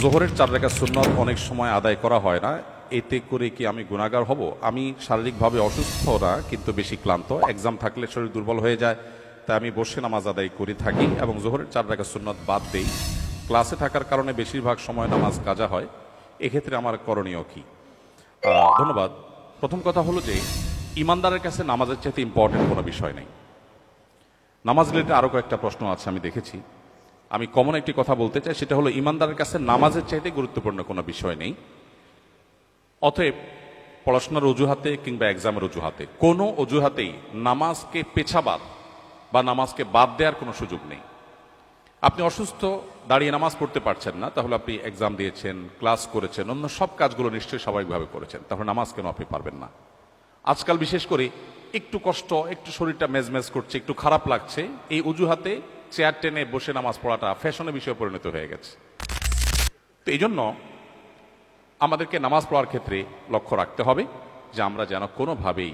জোহরের 4 রাকাত সুন্নত অনেক সময় আদায় করা হয় না, এতে করে কি আমি গুনাহগার হব? আমি শারীরিকভাবে অসুস্থ না, কিন্তু বেশি ক্লান্ত, এক্সাম থাকলে শরীর দুর্বল হয়ে যায়, তাই আমি বসে নামাজ আদায় করে থাকি এবং জোহরের 4 রাকাত সুন্নত বাদ দেই। ক্লাসে থাকার কারণে বেশিরভাগ সময় নামাজ কাজা হয়, এক্ষেত্রে আমার করণীয় কি? ধন্যবাদ। প্রথম কথা হলো যে ইমানদারের কাছে নামাজের চাইতে ইম্পর্টেন্ট কোনো বিষয় নেই। নামাজ রিলেটেড আরও কয়েকটা প্রশ্ন আছে আমি দেখেছি, আমি কমন একটি কথা বলতে চাই, সেটা হলো ইমানদারের কাছে নামাজের চাইতে গুরুত্বপূর্ণ কোনো বিষয় নেই। অতএব পড়াশোনার অজুহাতে কিংবা এক্সামের অজুহাতে কোনো অজুহাতেই নামাজকে পেছাবাদ বা নামাজকে বাদ দেওয়ার কোনো সুযোগ নেই। আপনি অসুস্থ, দাঁড়িয়ে নামাজ পড়তে পারছেন না, তাহলে আপনি এক্সাম দিয়েছেন, ক্লাস করেছেন, অন্য সব কাজগুলো নিশ্চয়ই স্বাভাবিকভাবে করেছেন, তাহলে নামাজ কেন আপনি পারবেন না? আজকাল বিশেষ করে একটু কষ্ট, একটু শরীরটা মেজমেজ করছে, একটু খারাপ লাগছে, এই অজুহাতে চেয়ার টেনে বসে নামাজ পড়াটা ফ্যাশনের বিষয়ে পরিণত হয়ে গেছে। তো এই জন্য আমাদেরকে নামাজ পড়ার ক্ষেত্রে লক্ষ্য রাখতে হবে যে আমরা যেন কোনোভাবেই,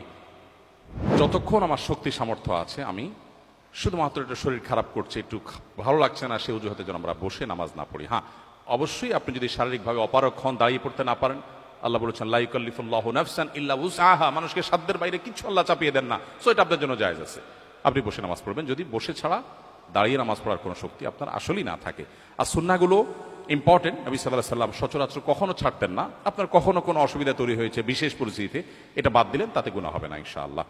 যতক্ষণ আমার শক্তি সামর্থ্য আছে, আমি শুধুমাত্র একটু শরীর খারাপ করছে, একটু ভালো লাগছে না, সেই অজুহাতে যেন আমরা বসে নামাজ না পড়ি। হ্যাঁ, অবশ্যই আপনি যদি শারীরিকভাবে অপারগ হন, দাঁড়িয়ে পড়তে না পারেন, আল্লাহ বলেছেন লা ইউকাল্লিফুল্লাহু নাফসান ইল্লা উসআহা, মানুষকে সাধ্যের বাইরে কিছু আল্লাহ চাপিয়ে দেন না, সো এটা আপনার জন্য জায়েজ আছে, আপনি বসে নামাজ পড়বেন, যদি বসে ছাড়া দাঁড়িয়ে নামাজ পড়ার কোনো শক্তি আপনার আসলেই না থাকে। আর সুন্নাহগুলো ইম্পর্টেন্ট, নবী সাল্লাল্লাহু আলাইহি সাল্লাম সচরাচর কখনো ছাড়তেন না। আপনার কখনো কোনো অসুবিধা তৈরি হয়েছে বিশেষ পরিস্থিতিতে, এটা বাদ দিলেন, তাতে গুনাহ হবে না ইনশাআল্লাহ।